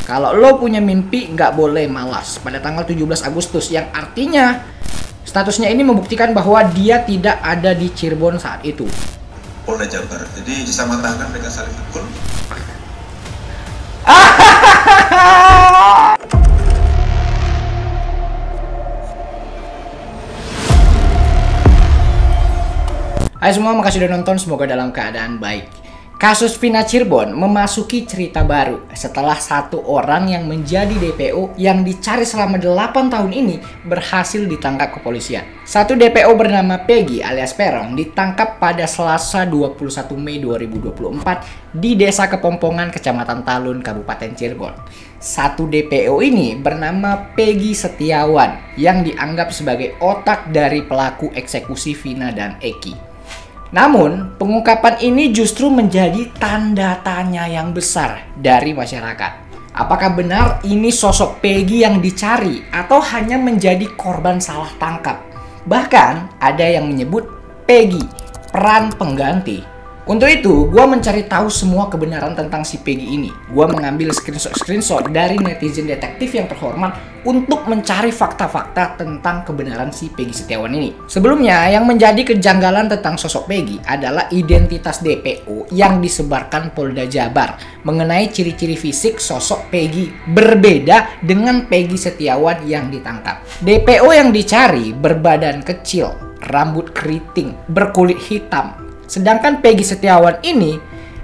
Kalau lo punya mimpi, nggak boleh malas. Pada tanggal 17 Agustus, yang artinya statusnya ini membuktikan bahwa dia tidak ada di Cirebon saat itu. Polda Jabar. Jadi disamatahkan dengan saling pukul. Hai semua, makasih udah nonton, semoga dalam keadaan baik. Kasus Vina Cirebon memasuki cerita baru setelah satu orang yang menjadi DPO yang dicari selama 8 tahun ini berhasil ditangkap kepolisian. Satu DPO bernama Peggy alias Peron ditangkap pada Selasa 21 Mei 2024 di Desa Kepompongan, Kecamatan Talun, Kabupaten Cirebon. Satu DPO ini bernama Peggy Setiawan yang dianggap sebagai otak dari pelaku eksekusi Vina dan Eki. Namun, pengungkapan ini justru menjadi tanda tanya yang besar dari masyarakat. Apakah benar ini sosok Peggy yang dicari atau hanya menjadi korban salah tangkap? Bahkan, ada yang menyebut Peggy peran pengganti. Untuk itu, gue mencari tahu semua kebenaran tentang si Peggy ini. Gue mengambil screenshot dari netizen detektif yang terhormat untuk mencari fakta-fakta tentang kebenaran si Peggy Setiawan ini. Sebelumnya, yang menjadi kejanggalan tentang sosok Peggy adalah identitas DPO yang disebarkan Polda Jabar mengenai ciri-ciri fisik sosok Peggy berbeda dengan Peggy Setiawan yang ditangkap. DPO yang dicari berbadan kecil, rambut keriting, berkulit hitam. Sedangkan Peggy Setiawan ini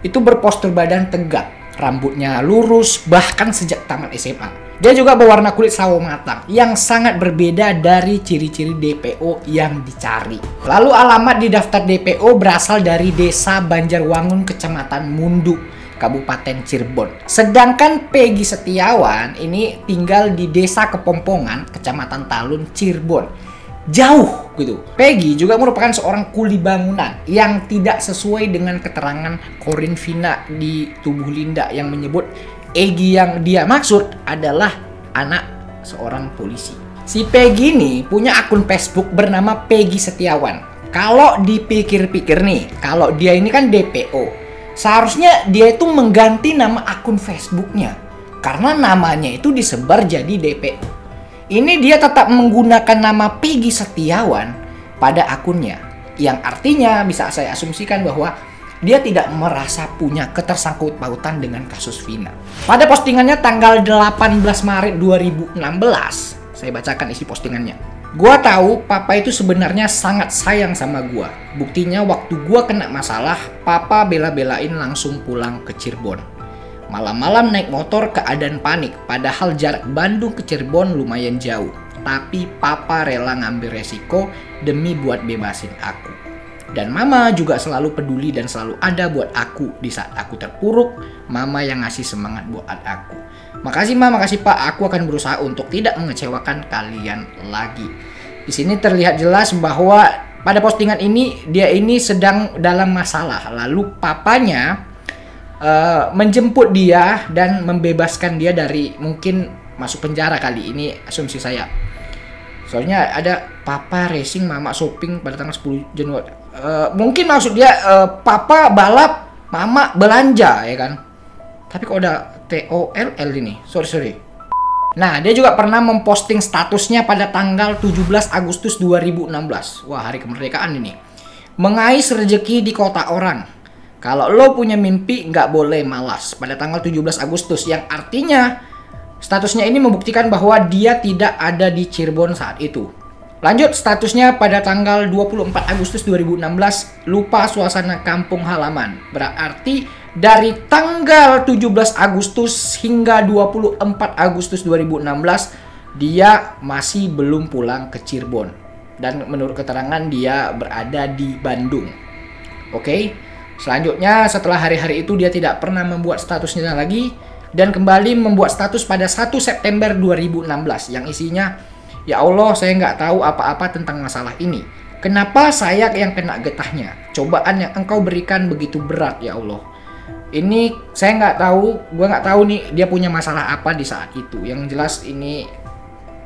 itu berpostur badan tegak, rambutnya lurus bahkan sejak tamat SMA. Dia juga berwarna kulit sawo matang yang sangat berbeda dari ciri-ciri DPO yang dicari. Lalu alamat di daftar DPO berasal dari Desa Banjarwangun, Kecamatan Mundu, Kabupaten Cirebon. Sedangkan Peggy Setiawan ini tinggal di Desa Kepompongan, Kecamatan Talun, Cirebon. Jauh gitu. Peggy juga merupakan seorang kuli bangunan yang tidak sesuai dengan keterangan Korin Vina di tubuh Linda yang menyebut Egy yang dia maksud adalah anak seorang polisi. Si Peggy ini punya akun Facebook bernama Peggy Setiawan. Kalau dipikir-pikir nih, kalau dia ini kan DPO, seharusnya dia itu mengganti nama akun Facebooknya karena namanya itu disebar jadi DPO. Ini dia tetap menggunakan nama Peggy Setiawan pada akunnya, yang artinya bisa saya asumsikan bahwa dia tidak merasa punya ketersangkut pautan dengan kasus Vina. Pada postingannya tanggal 18 Maret 2016, saya bacakan isi postingannya. Gua tahu papa itu sebenarnya sangat sayang sama gua. Buktinya waktu gua kena masalah, papa bela-belain langsung pulang ke Cirebon. Malam-malam naik motor keadaan panik, padahal jarak Bandung ke Cirebon lumayan jauh. Tapi papa rela ngambil resiko demi buat bebasin aku. Dan mama juga selalu peduli dan selalu ada buat aku di saat aku terpuruk. Mama yang ngasih semangat buat aku. Makasih ma, makasih pak, aku akan berusaha untuk tidak mengecewakan kalian lagi. Di sini terlihat jelas bahwa pada postingan ini dia ini sedang dalam masalah. Lalu papanya menjemput dia dan membebaskan dia dari mungkin masuk penjara kali ini, asumsi saya. Soalnya ada papa racing mama shopping pada tanggal 10 Januari. Mungkin maksud dia papa balap mama belanja ya kan. Tapi kok ada TOLL ini. Sorry. Nah, dia juga pernah memposting statusnya pada tanggal 17 Agustus 2016. Wah, hari kemerdekaan ini. Mengais rezeki di kota orang. Kalau lo punya mimpi, nggak boleh malas. Pada tanggal 17 Agustus, yang artinya statusnya ini membuktikan bahwa dia tidak ada di Cirebon saat itu. Lanjut, statusnya pada tanggal 24 Agustus 2016, lupa suasana kampung halaman. Berarti dari tanggal 17 Agustus hingga 24 Agustus 2016, dia masih belum pulang ke Cirebon. Dan menurut keterangan dia berada di Bandung. Oke? Selanjutnya, setelah hari-hari itu dia tidak pernah membuat statusnya lagi dan kembali membuat status pada 1 September 2016 yang isinya, ya Allah, saya nggak tahu apa-apa tentang masalah ini. Kenapa saya yang kena getahnya? Cobaan yang engkau berikan begitu berat, ya Allah. Ini saya nggak tahu, gue nggak tahu nih dia punya masalah apa di saat itu. Yang jelas ini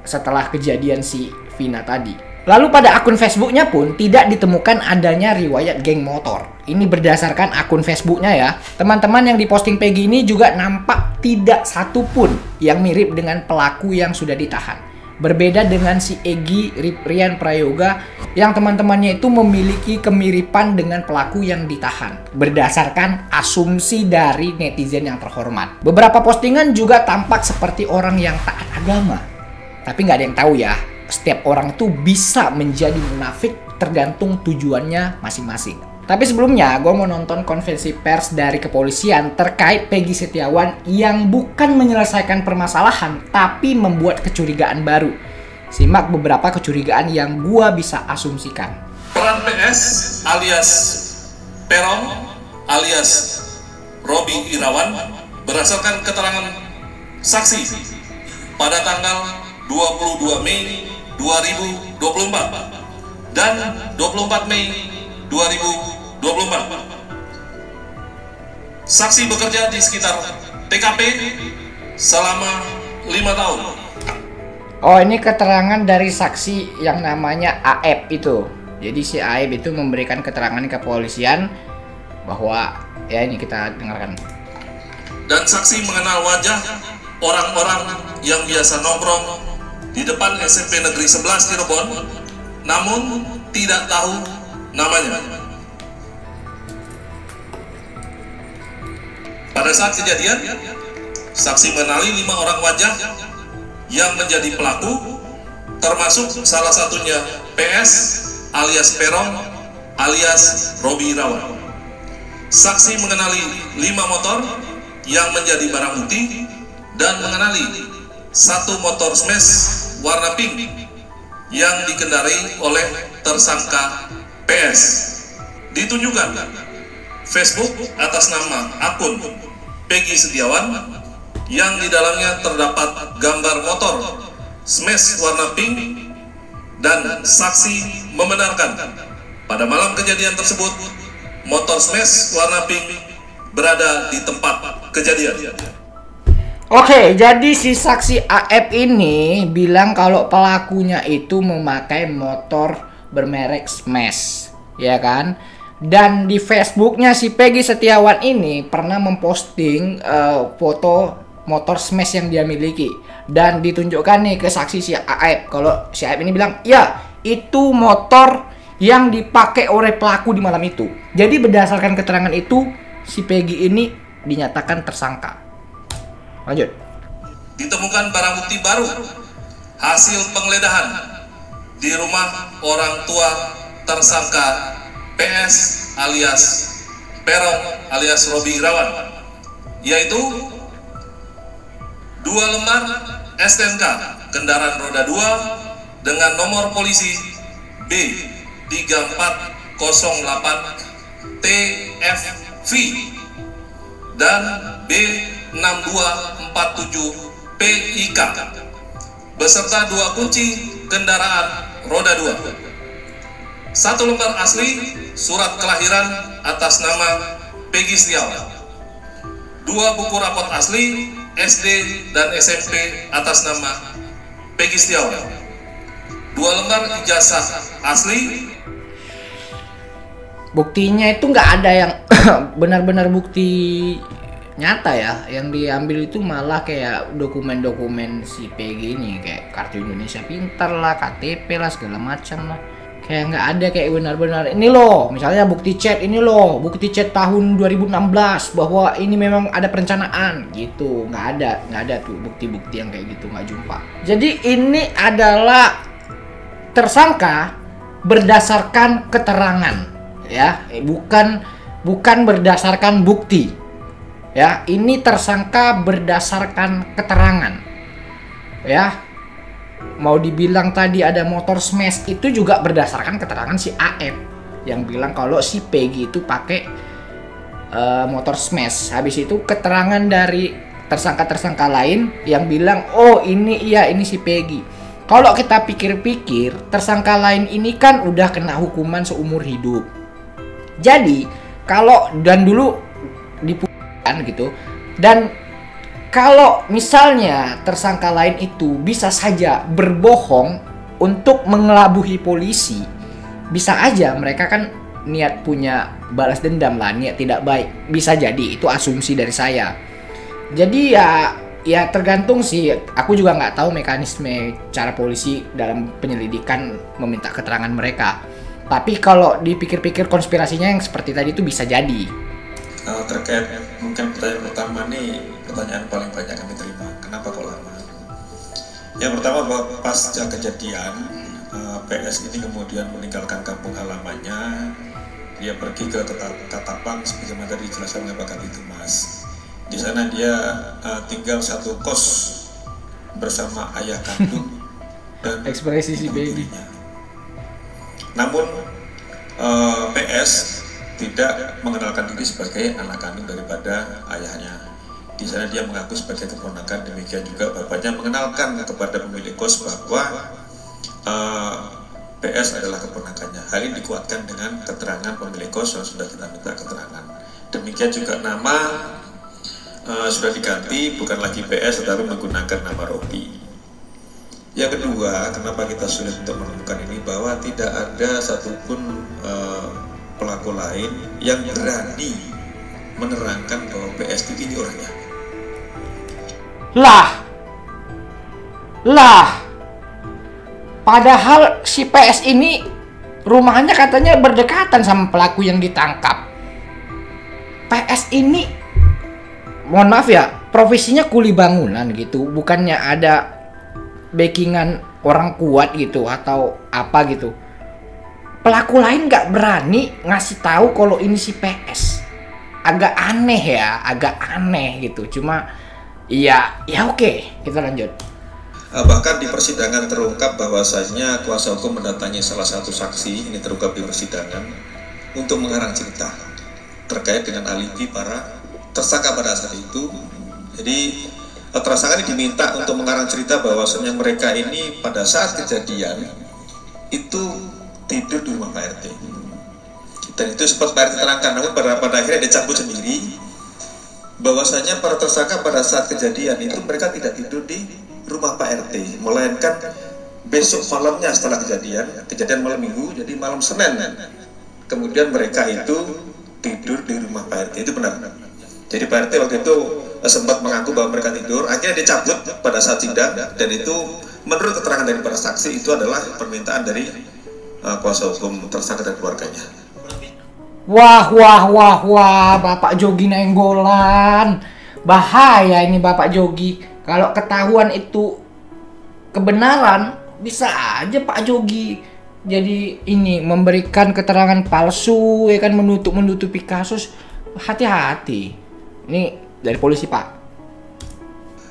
setelah kejadian si Vina tadi. Lalu pada akun Facebooknya pun tidak ditemukan adanya riwayat geng motor. Ini berdasarkan akun Facebooknya ya. Teman-teman yang diposting Peggy ini juga nampak tidak satupun yang mirip dengan pelaku yang sudah ditahan. Berbeda dengan si Egy Rian Prayoga yang teman-temannya itu memiliki kemiripan dengan pelaku yang ditahan. Berdasarkan asumsi dari netizen yang terhormat. Beberapa postingan juga tampak seperti orang yang taat agama. Tapi nggak ada yang tahu ya. Setiap orang itu bisa menjadi munafik tergantung tujuannya masing-masing. Tapi sebelumnya gue mau nonton konferensi pers dari kepolisian terkait Peggy Setiawan yang bukan menyelesaikan permasalahan tapi membuat kecurigaan baru. Simak beberapa kecurigaan yang gue bisa asumsikan. Peran PS alias Peron alias Robi Irawan berdasarkan keterangan saksi pada tanggal 22 Mei 2024 dan 24 Mei 2024. Saksi bekerja di sekitar TKP selama 5 tahun. Oh, ini keterangan dari saksi yang namanya AF itu. Jadi si AF itu memberikan keterangan ke kepolisian bahwa ya ini kita dengarkan. Dan saksi mengenal wajah orang-orang yang biasa nongkrong di depan SMP Negeri 11 Cirebon, namun tidak tahu namanya. Pada saat kejadian, saksi mengenali 5 orang wajah yang menjadi pelaku, termasuk salah satunya PS alias Peron alias Robi Irawan. Saksi mengenali 5 motor yang menjadi barang bukti dan mengenali 1 motor smash warna pink yang dikendarai oleh tersangka PS. Ditunjukkan Facebook atas nama akun Peggy Setiawan yang di dalamnya terdapat gambar motor smash warna pink, dan saksi membenarkan pada malam kejadian tersebut motor smash warna pink berada di tempat kejadian. Oke, jadi si saksi AF ini bilang kalau pelakunya itu memakai motor bermerek Smash, ya kan? Dan di Facebooknya si Peggy Setiawan ini pernah memposting foto motor Smash yang dia miliki. Dan ditunjukkan nih ke saksi si AF. Kalau si AF ini bilang, ya itu motor yang dipakai oleh pelaku di malam itu. Jadi berdasarkan keterangan itu, si Peggy ini dinyatakan tersangka. Lanjut. Ditemukan barang bukti baru hasil penggeledahan di rumah orang tua tersangka PS alias Peron alias Robi Irawan, yaitu 2 lembar STNK kendaraan roda 2 dengan nomor polisi B3408 TFV dan B6247 PIK beserta 2 kunci kendaraan roda 2, 1 lembar asli surat kelahiran atas nama Peggy Setiawan, 2 buku rapot asli SD dan SMP atas nama Peggy Setiawan, 2 lembar ijazah asli. Buktinya itu nggak ada yang benar-benar bukti nyata ya. Yang diambil itu malah kayak dokumen-dokumen si Peggy ini, kayak kartu Indonesia Pintar lah, KTP lah, segala macam lah. Kayak nggak ada kayak benar-benar ini loh, misalnya bukti chat ini loh, bukti chat tahun 2016 bahwa ini memang ada perencanaan gitu. Nggak ada tuh bukti-bukti yang kayak gitu, nggak jumpa. Jadi ini adalah tersangka berdasarkan keterangan ya, bukan berdasarkan bukti. Ya, ini tersangka berdasarkan keterangan. Ya. Mau dibilang tadi ada motor Smash, itu juga berdasarkan keterangan si AF yang bilang kalau si Peggy itu pakai motor Smash. Habis itu keterangan dari tersangka-tersangka lain yang bilang, "Oh, ini iya, ini si Peggy." Kalau kita pikir-pikir, tersangka lain ini kan udah kena hukuman seumur hidup. Jadi, kalau dan dulu gitu, dan kalau misalnya tersangka lain itu bisa saja berbohong untuk mengelabuhi polisi. Bisa aja mereka kan niat punya balas dendam lah, niat tidak baik. Bisa jadi, itu asumsi dari saya. Jadi ya tergantung sih. Aku juga nggak tahu mekanisme cara polisi dalam penyelidikan meminta keterangan mereka. Tapi kalau dipikir-pikir konspirasinya yang seperti tadi itu bisa jadi. Terkait mungkin pertanyaan pertama nih, pertanyaan paling banyak kami terima. Kenapa kok lama? Yang pertama bahwa pasca kejadian PS ini kemudian meninggalkan kampung halamannya, dia pergi ke Katapang sebagaimana tadi dijelaskan oleh Pak Kabitumas. Di sana dia tinggal satu kos bersama ayah kandung dan Ekspresi si baby. Namun PS tidak mengenalkan diri sebagai anak kandung daripada ayahnya. Di sana dia mengaku sebagai keponakan, demikian juga bapaknya mengenalkan kepada pemilik kos bahwa PS adalah keponakannya. Hal ini dikuatkan dengan keterangan pemilik kos yang sudah kita minta keterangan. Demikian juga nama sudah diganti, bukan lagi PS tetapi menggunakan nama Robi. Yang kedua, kenapa kita sulit untuk menemukan ini, bahwa tidak ada satupun pelaku lain yang berani menerangkan bahwa PS ini orangnya. Lah. Padahal si PS ini rumahnya katanya berdekatan sama pelaku yang ditangkap. PS ini, mohon maaf ya, profesinya kuli bangunan gitu, bukannya ada backingan orang kuat gitu atau apa gitu. Pelaku lain nggak berani ngasih tahu kalau ini si PS. Agak aneh gitu. Cuma ya oke, kita lanjut. Bahkan di persidangan terungkap bahwasanya kuasa hukum mendatangi salah satu saksi, ini terungkap di persidangan, untuk mengarang cerita terkait dengan alibi para tersangka pada saat itu. Jadi tersangka ini diminta untuk mengarang cerita bahwasanya mereka ini pada saat kejadian itu tidur di rumah Pak RT. Dan itu sempat Pak RT terangkan, namun pada akhirnya dicabut sendiri bahwasanya para tersangka pada saat kejadian itu mereka tidak tidur di rumah Pak RT, melainkan besok malamnya setelah kejadian malam Minggu, jadi malam Senin, kemudian mereka itu tidur di rumah Pak RT. Itu benar. Jadi Pak RT waktu itu sempat mengaku bahwa mereka tidur, akhirnya dicabut pada saat sidang, dan itu menurut keterangan dari para saksi itu adalah permintaan dari kuasa hukum tersangka dan keluarganya. Wah, Bapak Jogi nenggolan. Bahaya ini Bapak Jogi. Kalau ketahuan itu kebenaran, bisa aja Pak Jogi jadi ini memberikan keterangan palsu, ya kan, menutupi kasus. Hati-hati. Ini dari polisi, Pak.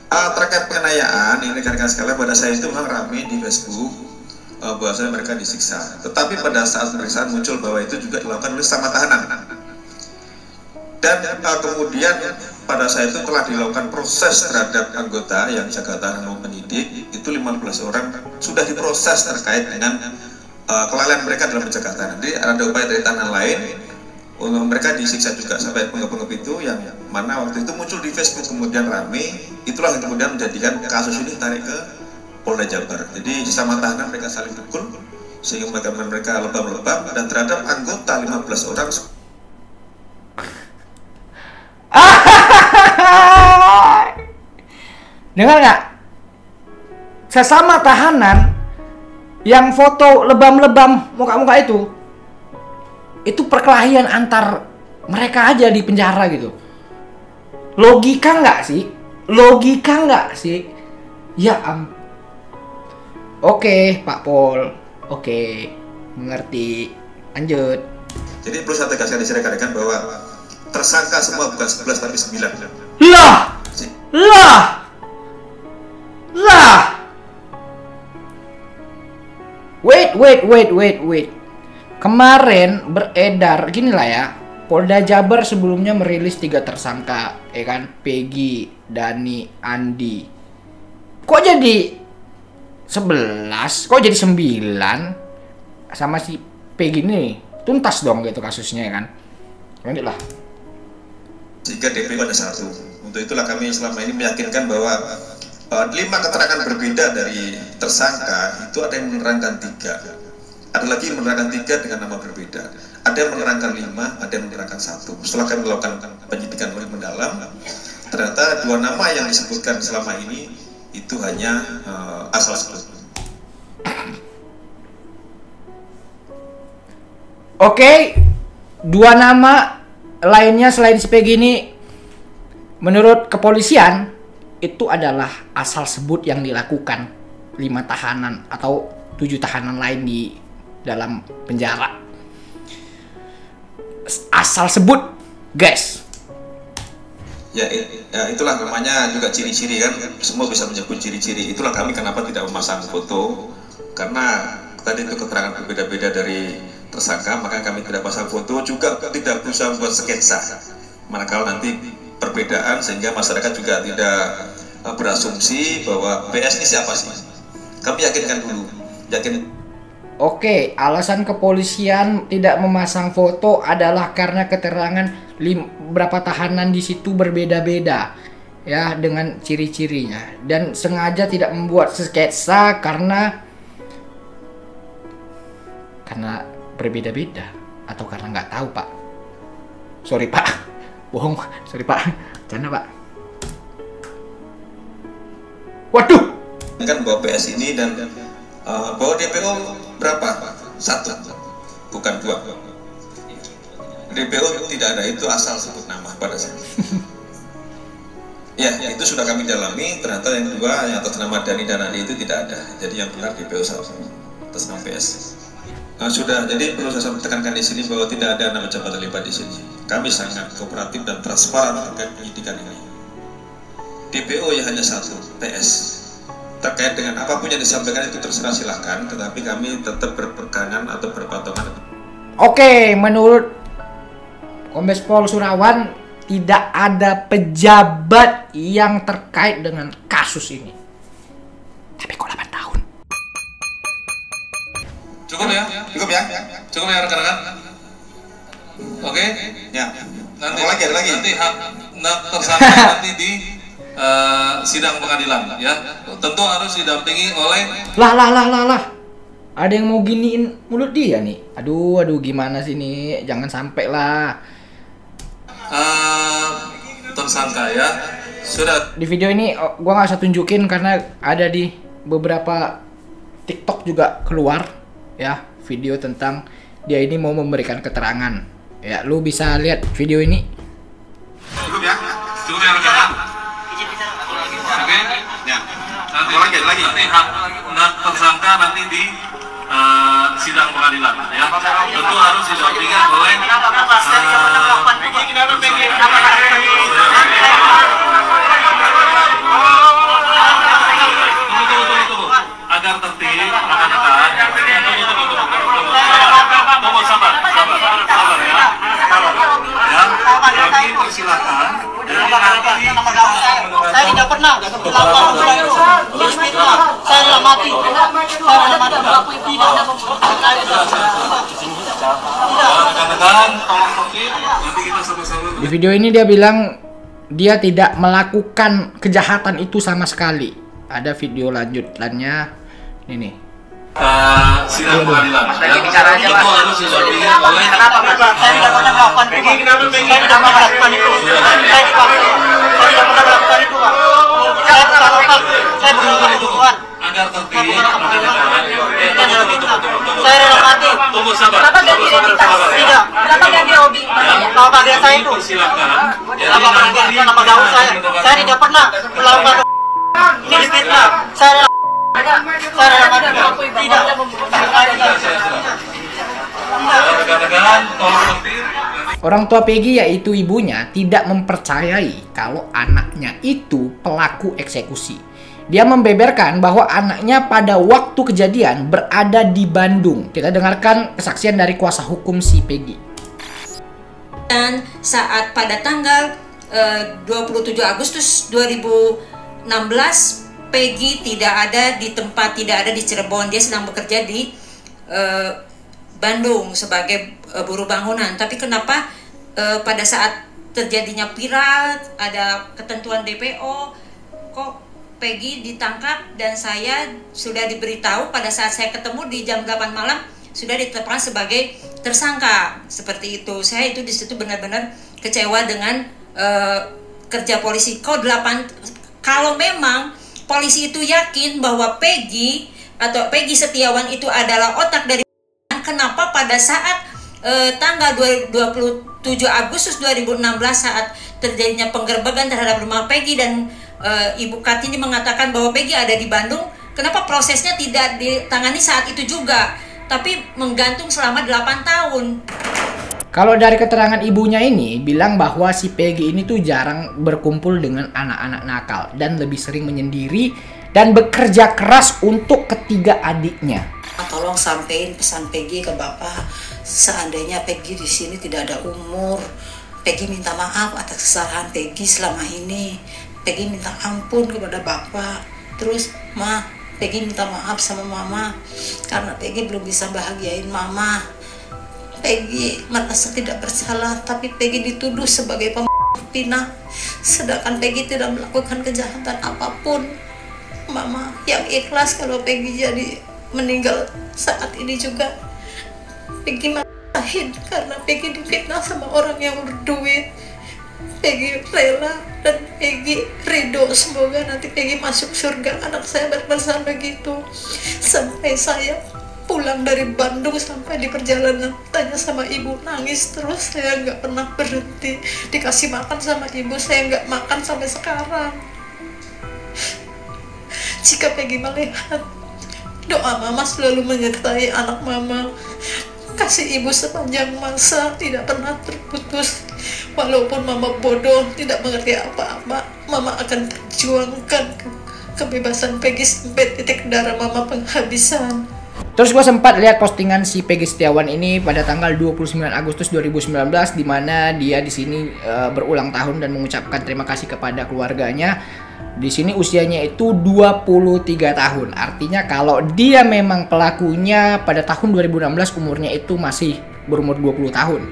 Terkait penganiayaan, ini rekan-rekan sekalian, pada saya itu memang ramai di Facebook bahwasanya mereka disiksa. Tetapi pada saat pemeriksaan muncul bahwa itu juga dilakukan oleh sesama tahanan. Dan kemudian pada saat itu telah dilakukan proses terhadap anggota yang jaga tahanan maupun penyidik, itu 15 orang sudah diproses terkait dengan kelalaian mereka dalam menjaga tahanan. Jadi ada upaya dari tahanan lain, mereka disiksa juga sampai penggep-penggep itu, yang mana waktu itu muncul di Facebook kemudian rame. Itulah yang kemudian menjadikan kasus ini tarik ke Polda Jabar. Jadi sesama tahanan mereka saling pukul sehingga mereka lebam-lebam, dan terhadap anggota 15 orang. Dengar nggak? Sesama tahanan yang foto lebam-lebam muka-muka itu perkelahian antar mereka aja di penjara gitu. Logika nggak sih? Ya Oke, Pak Pol. Oke, mengerti. Lanjut. Jadi perlu saya tegaskan di sini rekan-rekan bahwa tersangka semua bukan 11 tapi 9. Lah. Wait. Kemarin beredar gini lah ya. Polda Jabar sebelumnya merilis 3 tersangka, ya kan? Peggy, Dani, Andi. Kok jadi 11? Kok jadi 9? Sama si Peggy ini tuntas dong gitu kasusnya, ya kan? Lanjut lah. Sehingga DPO ada 1. Untuk itulah kami selama ini meyakinkan bahwa 5 keterangan berbeda dari tersangka itu ada yang menerangkan 3, ada lagi yang menerangkan 3 dengan nama berbeda, ada yang menerangkan 5, ada yang menerangkan 1. Setelah kami melakukan penyidikan lebih mendalam, ternyata 2 nama yang disebutkan selama ini itu hanya asal sebut. Oke, 2 nama lainnya selain si Peggy ini menurut kepolisian itu adalah asal sebut yang dilakukan 5 tahanan atau 7 tahanan lain di dalam penjara. Asal sebut, guys. Ya, itulah namanya juga ciri-ciri kan, semua bisa menyebut ciri-ciri. Itulah kami kenapa tidak memasang foto, karena tadi itu keterangan berbeda-beda dari tersangka, maka kami tidak pasang foto, juga tidak berusaha membuat sketsa. Manakala nanti perbedaan sehingga masyarakat juga tidak berasumsi bahwa PS ini siapa sih. Kami yakinkan dulu, Oke, alasan kepolisian tidak memasang foto adalah karena keterangan berapa tahanan di situ berbeda-beda ya dengan ciri-cirinya, dan sengaja tidak membuat sketsa karena berbeda-beda atau karena nggak tahu, Pak. Sorry, Pak. Bohong. Sorry, Pak. Canda, Pak. Waduh. kan bahwa PS ini dan bahwa DPO berapa? 1, bukan 2. DPO tidak ada, itu asal sebut nama pada saya. Ya, itu sudah kami dalami, ternyata yang 2 yang atas nama Dani dan Andi itu tidak ada. Jadi yang benar DPO 1 atas nama PS. Sudah, jadi perlu saya tekankan di sini bahwa tidak ada nama jabatan terlibat di sini. Kami sangat kooperatif dan transparan terkait penyidikan ini. DPO ya hanya 1, PS. Terkait dengan apapun yang disampaikan itu terserah silahkan, tetapi kami tetap berpegangan atau berpatokan. Oke, menurut Kombes Pol Surawan tidak ada pejabat yang terkait dengan kasus ini. Tapi kok 8 tahun? Cukup ya? Cukup ya? Cukup ya rekan-rekan? Oke? Ya. Nanti, Apa lagi, ada lagi? Nanti hak tersangka nanti di sidang pengadilan ya. Tentu harus didampingi oleh Lah. Ada yang mau giniin mulut dia nih. Aduh, gimana sih nih? Jangan sampai lah. Tersangka ya. Sudah. Di video ini gua nggak usah tunjukin karena ada di beberapa TikTok juga keluar ya video tentang dia ini mau memberikan keterangan. Ya, lu bisa lihat video ini. Cukup ya? Cukup ya rekan-rekan? Oke? Ya. Nanti hak tersangka nanti di sidang pengadilan ya. Tentu harus didampingi oleh tunggu agar tertib rekan-rekan. Tunggu sabar ya. Kami persilakan. Saya tidak pernah melakukan saya dalam mati rekan-rekan tolong tertib, nanti kita sama-sama. Di video ini dia bilang dia tidak melakukan kejahatan itu sama sekali. Ada video lanjutannya ini. Sidang pengadilan. Lagi bicara aja, Pak. Itu harus didampingi oleh kenapa saya tidak pernah melakukan itu, Pak. Saya tidak pernah melakukan itu. Saya tidak pernah melakukan itu, Pak. Saya berusaha itu, Tuhan. agar tertib. Saya rela mati. Tunggu sabar. Kenapa ganti identitas? Tidak. Kenapa ganti hobi? Nama panggilan saya itu. Silakan. Nama panggilan, nama gaul saya. Saya tidak pernah melakukan ini fitnah. Saya rela mati. Tidak. Rekan-rekan, tolong tertib. Orang tua Peggy yaitu ibunya tidak mempercayai kalau anaknya itu pelaku eksekusi. Dia membeberkan bahwa anaknya pada waktu kejadian berada di Bandung. Kita dengarkan kesaksian dari kuasa hukum si Peggy. Dan saat pada tanggal 27 Agustus 2016, Peggy tidak ada di tempat, tidak ada di Cirebon. Dia sedang bekerja di Bandung sebagai buruh bangunan. Tapi kenapa pada saat terjadinya viral, ada ketentuan DPO, kok Peggy ditangkap dan saya sudah diberitahu pada saat saya ketemu di jam 8 malam sudah ditetapkan sebagai tersangka. Seperti itu. Saya itu di situ benar-benar kecewa dengan kerja polisi. Kalau memang polisi itu yakin bahwa Peggy atau Peggy Setiawan itu adalah otak dari, kenapa pada saat tanggal 27 Agustus 2016 saat terjadinya penggerbekan terhadap rumah Peggy dan Ibu Kartini mengatakan bahwa Peggy ada di Bandung, kenapa prosesnya tidak ditangani saat itu juga, tapi menggantung selama 8 tahun. Kalau dari keterangan ibunya ini bilang bahwa si Peggy ini tuh jarang berkumpul dengan anak-anak nakal dan lebih sering menyendiri dan bekerja keras untuk ketiga adiknya. Tolong sampein pesan Peggy ke Bapak, seandainya Peggy di sini tidak ada umur, Peggy minta maaf atas kesalahan Peggy selama ini. Peggy minta ampun kepada Bapak. Terus, Ma, Peggy minta maaf sama Mama karena Peggy belum bisa bahagiain Mama. Peggy merasa tidak bersalah, tapi Peggy dituduh sebagai pemfitnah, sedangkan Peggy tidak melakukan kejahatan apapun. Mama yang ikhlas kalau Peggy jadi meninggal saat ini juga. Peggy marahin karena Peggy difitnah sama orang yang berduit. Peggy rela dan Peggy ridho, semoga nanti Peggy masuk surga. Anak saya berpesan begitu. Sampai saya pulang dari Bandung, sampai di perjalanan tanya sama ibu, nangis terus. Saya nggak pernah berhenti. Dikasih makan sama ibu, saya nggak makan sampai sekarang. Jika Peggy melihat, doa Mama selalu menyertai anak Mama. Kasih ibu sepanjang masa tidak pernah terputus. Walaupun Mama bodoh, tidak mengerti apa-apa, Mama akan perjuangkan kebebasan Peggy sampai titik darah Mama penghabisan. Terus gue sempat lihat postingan si Peggy Setiawan ini pada tanggal 29 Agustus 2019 di mana dia di sini berulang tahun dan mengucapkan terima kasih kepada keluarganya. Di sini usianya itu 23 tahun. Artinya kalau dia memang pelakunya pada tahun 2016 umurnya itu masih berumur 20 tahun.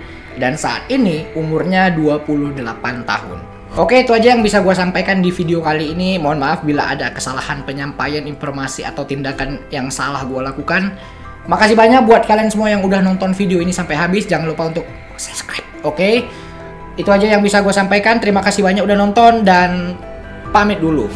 Dan saat ini umurnya 28 tahun. Oke, itu aja yang bisa gue sampaikan di video kali ini. Mohon maaf bila ada kesalahan penyampaian informasi atau tindakan yang salah gue lakukan. Makasih banyak buat kalian semua yang udah nonton video ini sampai habis. Jangan lupa untuk subscribe, oke? Itu aja yang bisa gue sampaikan. Terima kasih banyak udah nonton dan pamit dulu.